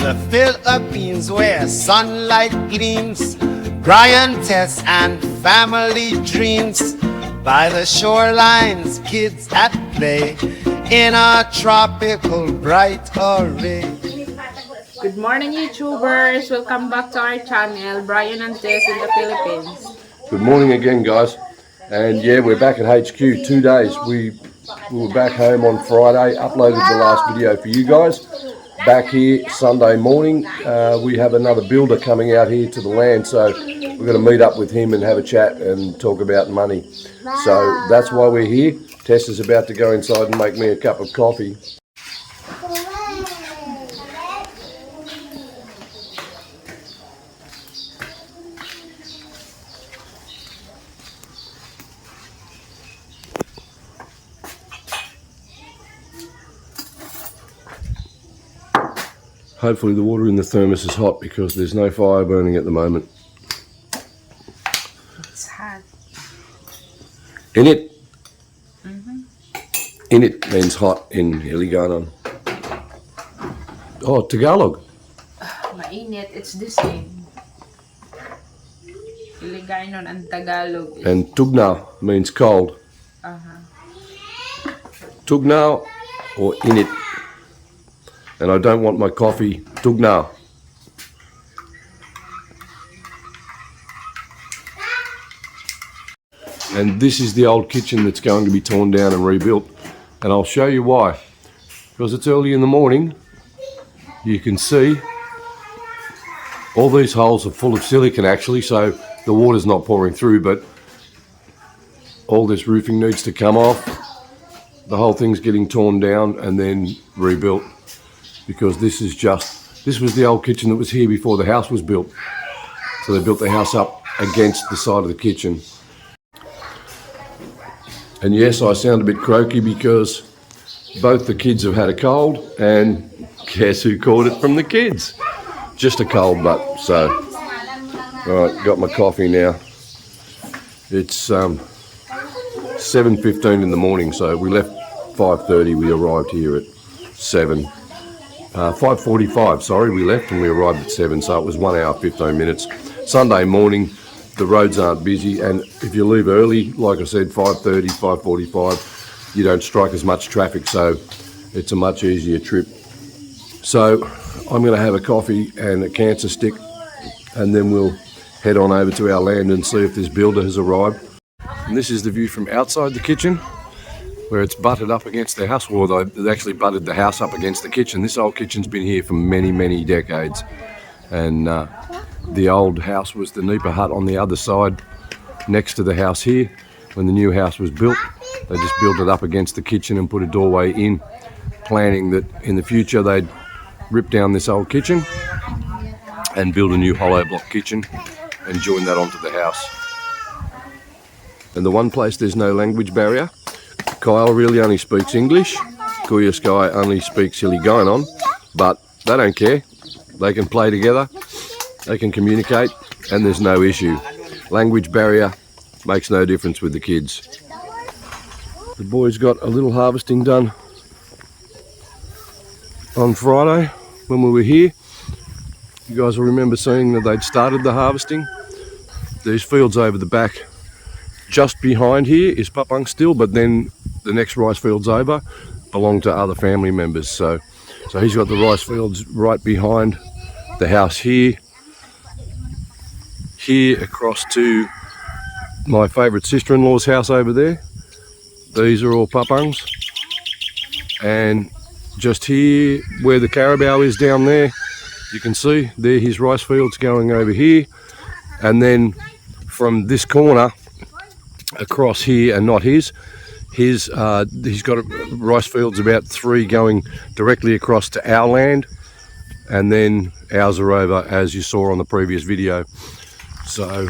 the Philippines where sunlight gleams, Brian, Tess, and family dreams. By the shorelines, kids at play in a tropical bright array. Good morning, YouTubers! Welcome back to our channel, Brian and Tess in the Philippines. Good morning again, guys. And yeah, we're back at HQ 2 days. We were back home on Friday, uploaded the last video for you guys. Back here Sunday morning. We have another builder coming out here to the land, so we're going to meet up with him and have a chat and talk about money. So that's why we're here. Tess is about to go inside and make me a cup of coffee. Hopefully the water in the thermos is hot because there's no fire burning at the moment. It's hot. In it? In it means hot in Hiligaynon. Oh, Tagalog. Mainit, it's the same. Hiligaynon and Tagalog. And tugnaw means cold. Tugnaw or init. And I don't want my coffee tugnaw. And this is the old kitchen that's going to be torn down and rebuilt. And I'll show you why. Because it's early in the morning. You can see all these holes are full of silicon actually, so the water's not pouring through, but all this roofing needs to come off. The whole thing's getting torn down and then rebuilt. Because this was the old kitchen that was here before the house was built. So they built the house up against the side of the kitchen. And yes, I sound a bit croaky because both the kids have had a cold, and guess who caught it from the kids? Just a cold butt, so. All right, got my coffee now. It's 7:15 in the morning, so we left 5:30, we arrived here at 7. 5:45, sorry, we left and we arrived at 7, so it was 1 hour, 15 minutes. Sunday morning, the roads aren't busy, and if you leave early, like I said, 5:30, 5:45, you don't strike as much traffic, so it's a much easier trip. So I'm going to have a coffee and a cancer stick, and then we'll head on over to our land and see if this builder has arrived. And this is the view from outside the kitchen, where it's butted up against the house wall. They actually butted the house up against the kitchen. This old kitchen's been here for many, many decades. And the old house was the Nipa hut on the other side, next to the house here. When the new house was built, they just built it up against the kitchen and put a doorway in, planning that in the future they'd rip down this old kitchen and build a new hollow block kitchen and join that onto the house. And the one place there's no language barrier, Kyle really only speaks English, Kuya Sky only speaks Hiligaynon, but they don't care. They can play together, they can communicate, and there's no issue. Language barrier makes no difference with the kids. The boys got a little harvesting done on Friday when we were here. You guys will remember seeing that they'd started the harvesting. These fields over the back, just behind here is Papang still, but then the next rice fields over belong to other family members. So he's got the rice fields right behind the house here. Here across to my favourite sister-in-law's house over there. These are all Papangs. And just here where the carabao is down there, you can see there his rice fields going over here. And then from this corner across here, and not his, he's got rice fields about 3 going directly across to our land, and then ours are over as you saw on the previous video. So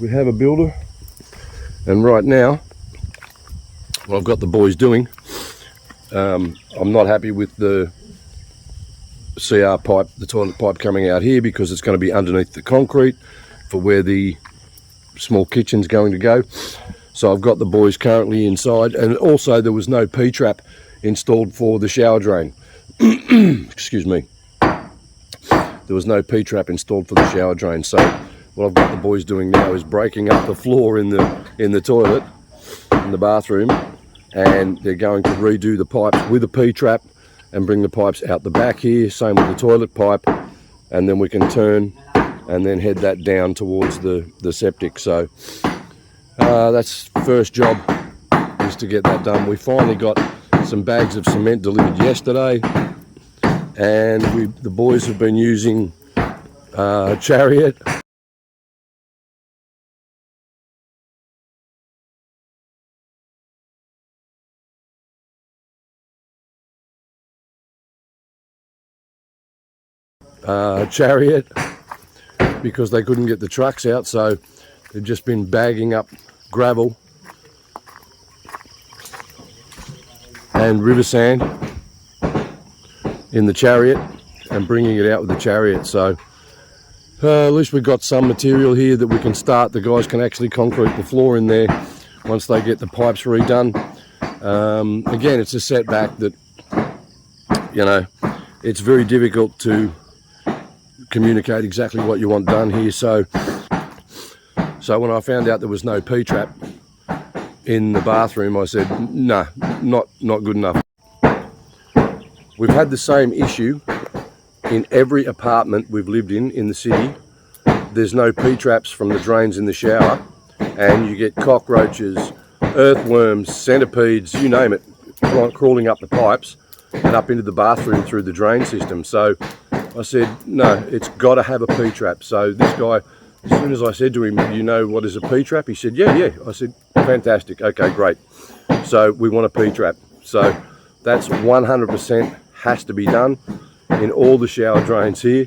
we have a builder, and right now what I've got the boys doing, I'm not happy with the CR pipe, the toilet pipe coming out here, because it's going to be underneath the concrete for where the small kitchen's going to go. So I've got the boys currently inside, and also there was no P-trap installed for the shower drain. Excuse me. There was no P-trap installed for the shower drain, so what I've got the boys doing now is breaking up the floor in the toilet, in the bathroom, and they're going to redo the pipes with a P-trap and bring the pipes out the back here, same with the toilet pipe, and then we can turn and then head that down towards the septic. So that's first job, is to get that done. We finally got some bags of cement delivered yesterday, and the boys have been using Chariot. Chariot, because they couldn't get the trucks out, so they've just been bagging up gravel and river sand in the Chariot and bringing it out with the Chariot. So at least we've got some material here that we can start. The guys can actually concrete the floor in there once they get the pipes redone. Again, it's a setback that, you know, it's very difficult to communicate exactly what you want done here. So when I found out there was no P-trap in the bathroom, I said, nah, not good enough. We've had the same issue in every apartment we've lived in the city. There's no P-traps from the drains in the shower, and you get cockroaches, earthworms, centipedes, you name it, crawling up the pipes and up into the bathroom through the drain system. So I said, no, it's got to have a P-trap. So this guy, as soon as I said to him, you know what is a P-trap? He said, yeah. I said, fantastic, okay, great. So we want a P-trap. So that's 100% has to be done in all the shower drains here.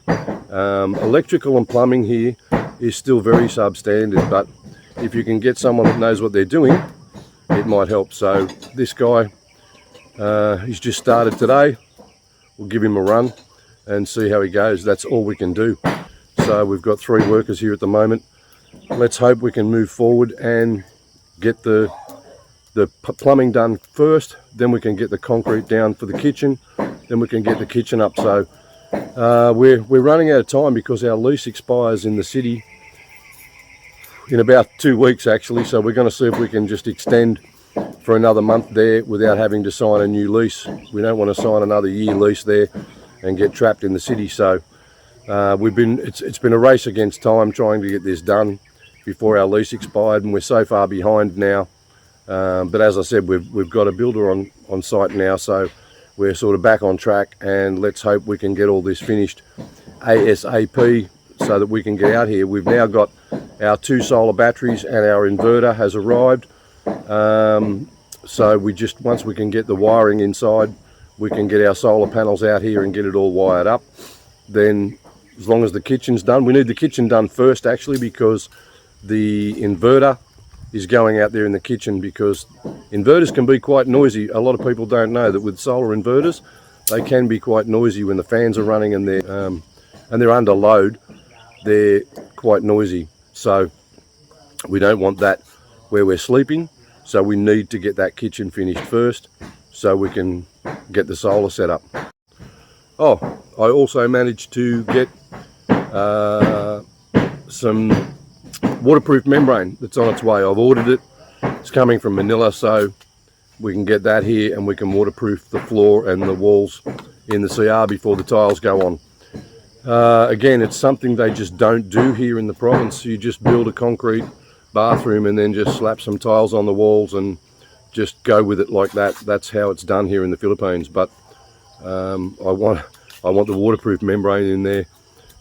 Electrical and plumbing here is still very substandard, but if you can get someone that knows what they're doing, it might help. So this guy, he's just started today. We'll give him a run and see how he goes. That's all we can do. So we've got 3 workers here at the moment. Let's hope we can move forward and get the plumbing done first, then we can get the concrete down for the kitchen, then we can get the kitchen up. So we're running out of time because our lease expires in the city in about 2 weeks actually. So we're going to see if we can just extend for another month there without having to sign a new lease. We don't want to sign another year lease there and get trapped in the city. So it's been a race against time trying to get this done before our lease expired, and we're so far behind now. But as I said, we've got a builder on site now, so we're sort of back on track, and let's hope we can get all this finished ASAP so that we can get out here. We've now got our 2 solar batteries and our inverter has arrived. So once we can get the wiring inside, we can get our solar panels out here and get it all wired up. Then as long as the kitchen's done, we need the kitchen done first actually, because the inverter is going out there in the kitchen, because inverters can be quite noisy. A lot of people don't know that with solar inverters, they can be quite noisy when the fans are running and they're under load. They're quite noisy. So we don't want that where we're sleeping. So we need to get that kitchen finished first so we can get the solar set up. Oh, I also managed to get some waterproof membrane that's on its way. I've ordered it. It's coming from Manila, so we can get that here and we can waterproof the floor and the walls in the CR before the tiles go on. Again, it's something they just don't do here in the province. You just build a concrete bathroom and then just slap some tiles on the walls and just go with it like that. That's how it's done here in the Philippines. But I want the waterproof membrane in there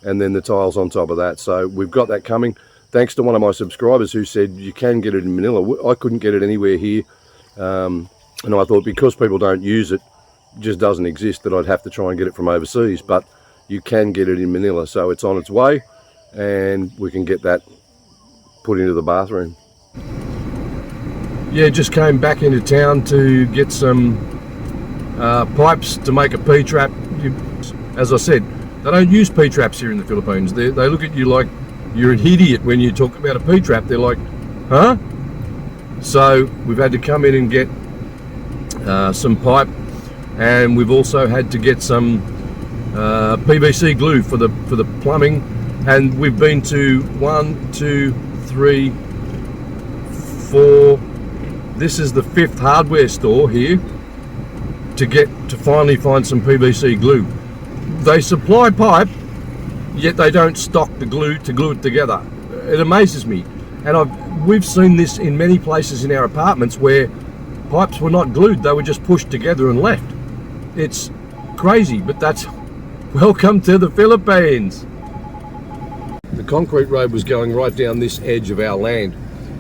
and then the tiles on top of that. So we've got that coming. Thanks to one of my subscribers who said you can get it in Manila. I couldn't get it anywhere here. And I thought because people don't use it, it just doesn't exist, that I'd have to try and get it from overseas. But you can get it in Manila. So it's on its way and we can get that put into the bathroom. Yeah, just came back into town to get some pipes to make a P-trap. As I said, they don't use P-traps here in the Philippines. They look at you like you're an idiot when you talk about a P-trap. They're like, huh? So we've had to come in and get some pipe, and we've also had to get some PVC glue for the plumbing. And we've been to 1, 2, 3, 4. This is the 5th hardware store here to finally find some PVC glue. They supply pipe, yet they don't stock the glue to glue it together. It amazes me. And we've seen this in many places in our apartments where pipes were not glued, they were just pushed together and left. It's crazy, but that's welcome to the Philippines. The concrete road was going right down this edge of our land,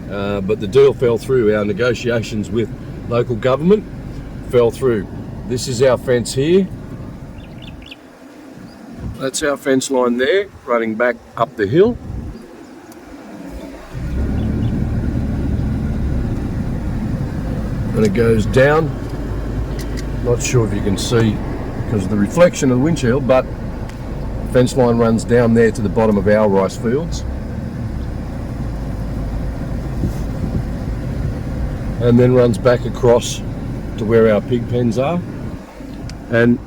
but the deal fell through. Our negotiations with local government fell through. This is our fence here. That's our fence line there, running back up the hill. And it goes down. Not sure if you can see because of the reflection of the windshield, but the fence line runs down there to the bottom of our rice fields. And then runs back across to where our pig pens are. And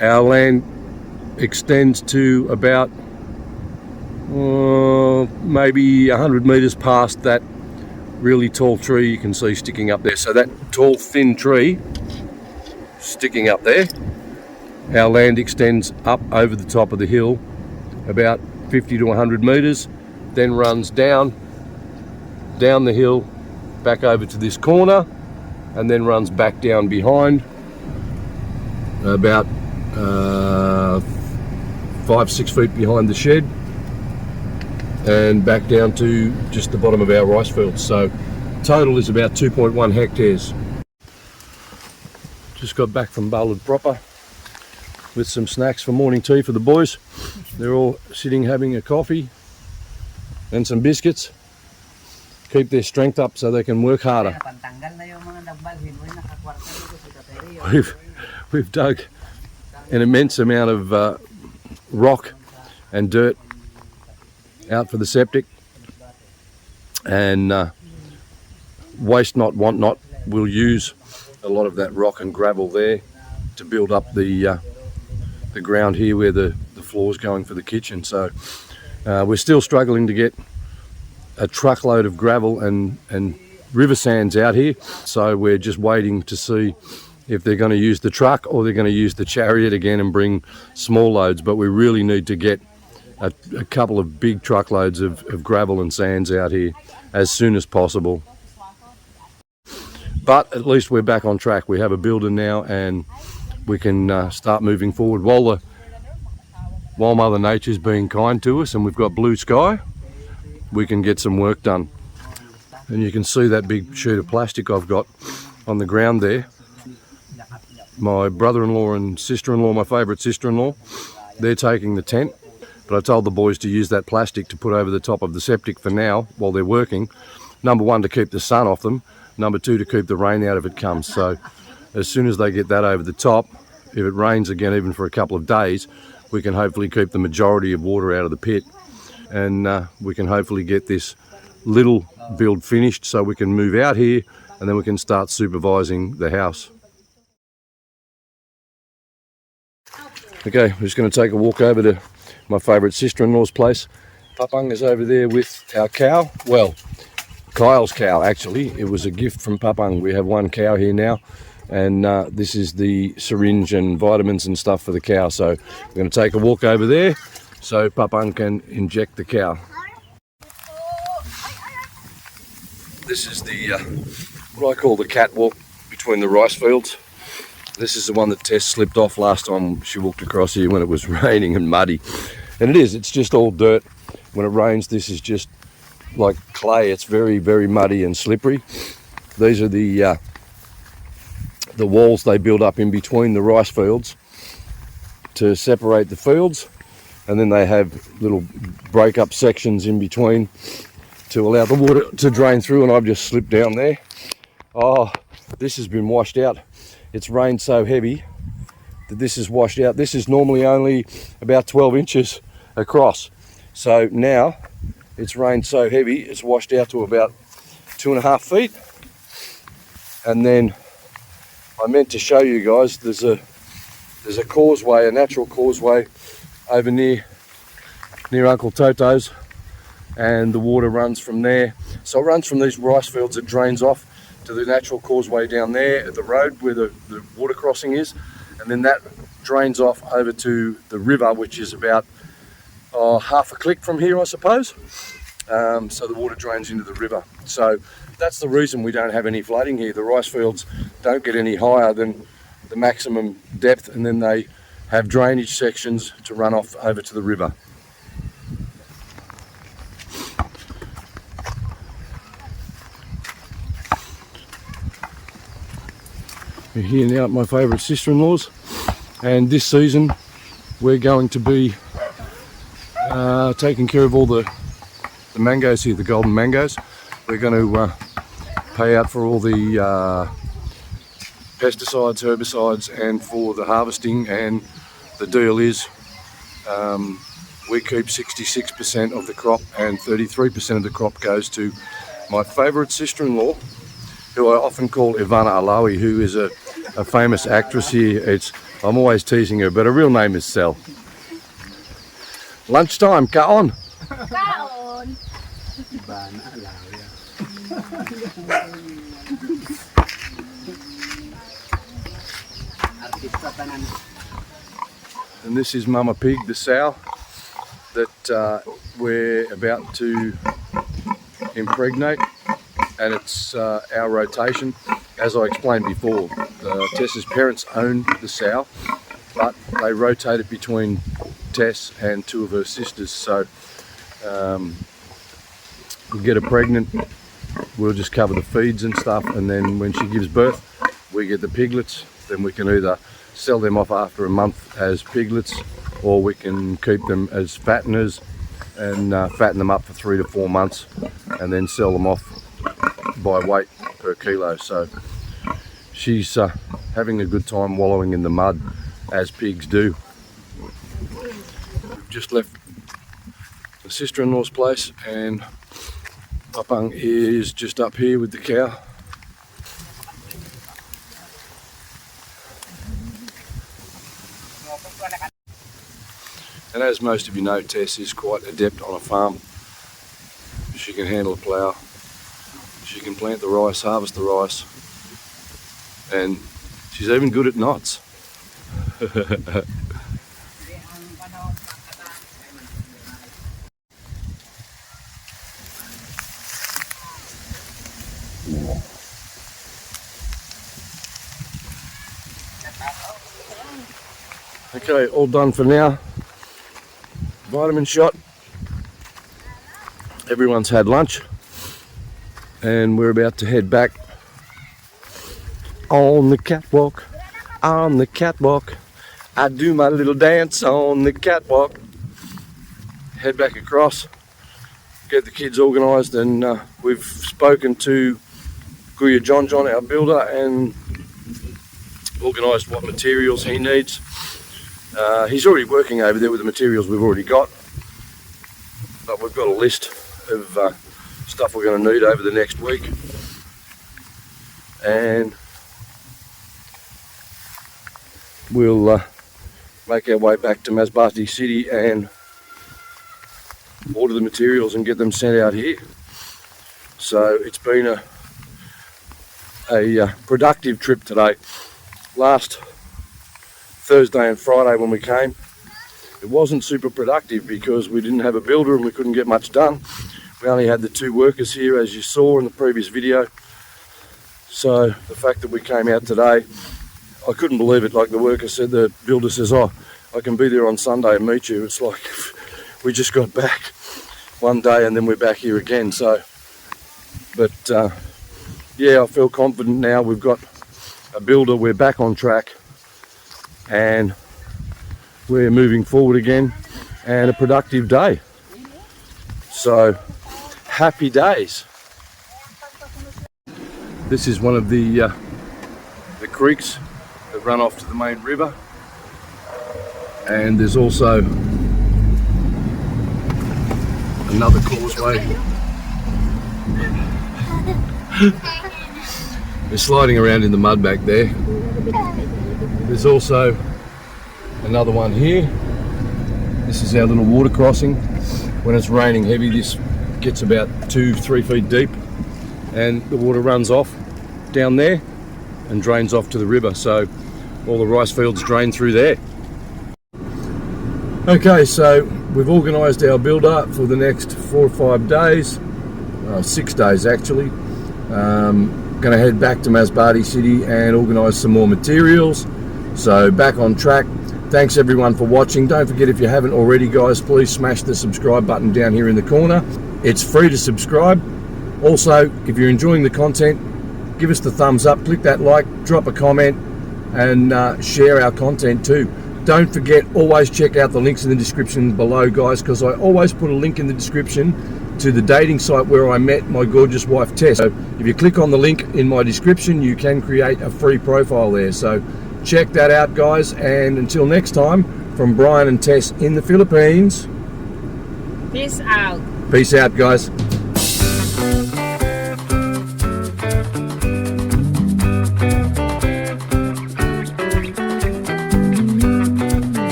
our land extends to about maybe 100 metres past that really tall tree you can see sticking up there. So that tall thin tree sticking up there, our land extends up over the top of the hill about 50 to 100 metres, then runs down the hill back over to this corner, and then runs back down behind about 5-6 feet behind the shed, and back down to just the bottom of our rice fields. So total is about 2.1 hectares. Just got back from Ballard proper with some snacks for morning tea for the boys. They're all sitting having a coffee and some biscuits. Keep their strength up so they can work harder. We've dug an immense amount of rock and dirt out for the septic, and waste not, want not, we'll use a lot of that rock and gravel there to build up the ground here where the floor's going for the kitchen. So we're still struggling to get a truckload of gravel and river sands out here, so we're just waiting to see if they're going to use the truck or they're going to use the chariot again and bring small loads. But we really need to get a couple of big truckloads of gravel and sands out here as soon as possible. But at least we're back on track. We have a builder now, and we can start moving forward while Mother Nature's being kind to us and we've got blue sky. We can get some work done. And you can see that big sheet of plastic I've got on the ground there. My brother-in-law and sister-in-law, my favourite sister-in-law, they're taking the tent. But I told the boys to use that plastic to put over the top of the septic for now while they're working. Number one, to keep the sun off them. Number two, to keep the rain out if it comes. So as soon as they get that over the top, if it rains again even for a couple of days, we can hopefully keep the majority of water out of the pit. And we can hopefully get this little build finished so we can move out here and then we can start supervising the house. Okay, we're just going to take a walk over to my favourite sister-in-law's place. Papang is over there with our cow. Well, Kyle's cow actually. It was a gift from Papang. We have one cow here now, and this is the syringe and vitamins and stuff for the cow. So we're going to take a walk over there so Papang can inject the cow. This is the what I call the catwalk between the rice fields. This is the one that Tess slipped off last time she walked across here when it was raining and muddy. And it's just all dirt. When it rains, this is just like clay. It's very, very muddy and slippery. These are the walls they build up in between the rice fields to separate the fields. And then they have little break-up sections in between to allow the water to drain through, and I've just slipped down there. Oh, this has been washed out. It's rained so heavy that this is washed out. This is normally only about 12 inches across. So now it's rained so heavy, it's washed out to about 2.5 feet. And then I meant to show you guys, there's a causeway, a natural causeway over near Uncle Toto's, and the water runs from there. So it runs from these rice fields, it drains off to the natural causeway down there at the road where the water crossing is, and then that drains off over to the river, which is about half a click from here, I suppose. So the water drains into the river. So that's the reason we don't have any flooding here. The rice fields don't get any higher than the maximum depth, and then they have drainage sections to run off over to the river. We're here now at my favourite sister-in-law's, and this season we're going to be taking care of all the mangoes here, the golden mangoes. We're going to pay out for all the pesticides, herbicides, and for the harvesting, and the deal is we keep 66% of the crop and 33% of the crop goes to my favourite sister-in-law, who I often call Ivana Alawi, who is a famous actress here. I'm always teasing her, but her real name is Sel. Lunchtime, kaon! Kaon! Ivana Alawi. And this is Mama Pig, the sow, that we're about to impregnate, and it's our rotation. As I explained before, Tess's parents own the sow, but they rotate it between Tess and two of her sisters. So we get her pregnant, we'll just cover the feeds and stuff, and then when she gives birth, we get the piglets. Then we can either sell them off after a month as piglets, or we can keep them as fatteners and fatten them up for 3 to 4 months and then sell them off by weight per kilo. So she's having a good time wallowing in the mud, as pigs do. We've just left the sister-in-law's place, and Papang is just up here with the cow. And as most of you know, Tess is quite adept on a farm. She can handle a plough, she can plant the rice, harvest the rice, and she's even good at knots. Okay, all done for now. Vitamin shot. Everyone's had lunch, and we're about to head back on the catwalk. On the catwalk, I do my little dance on the catwalk. Head back across, get the kids organised, and we've spoken to Guya John, our builder, and organised what materials he needs. He's already working over there with the materials we've already got, but we've got a list of stuff we're going to need over the next week, and we'll make our way back to Masbate City and order the materials and get them sent out here. So it's been a productive trip today. Last Thursday and Friday when we came, it wasn't super productive because we didn't have a builder and we couldn't get much done. We only had the 2 workers here, as you saw in the previous video. So the fact that we came out today, I couldn't believe it. Like the worker said, the builder says, "Oh, I can be there on Sunday and meet you." It's like we just got back one day and then we're back here again. So, but yeah, I feel confident now. We've got a builder, we're back on track, and we're moving forward again, and a productive day. So happy days. This is one of the creeks that run off to the main river, and there's also another causeway They're sliding around in the mud back there. There's also another one here. This is our little water crossing. When it's raining heavy, this gets about 2-3 feet deep, and the water runs off down there and drains off to the river. So all the rice fields drain through there. Okay, so we've organised our build-up for the next 4 or 5 days, 6 days actually. Going to head back to Masbate City and organise some more materials. So back on track. Thanks everyone for watching. Don't forget, if you haven't already, guys, please smash the subscribe button down here in the corner. It's free to subscribe. Also, if you're enjoying the content, give us the thumbs up, click that like, drop a comment, and share our content too. Don't forget, always check out the links in the description below, guys, because I always put a link in the description to the dating site where I met my gorgeous wife Tess. So if you click on the link in my description, you can create a free profile there. So check that out, guys, and until next time, from Brian and Tess in the Philippines, Peace out. peace out, guys.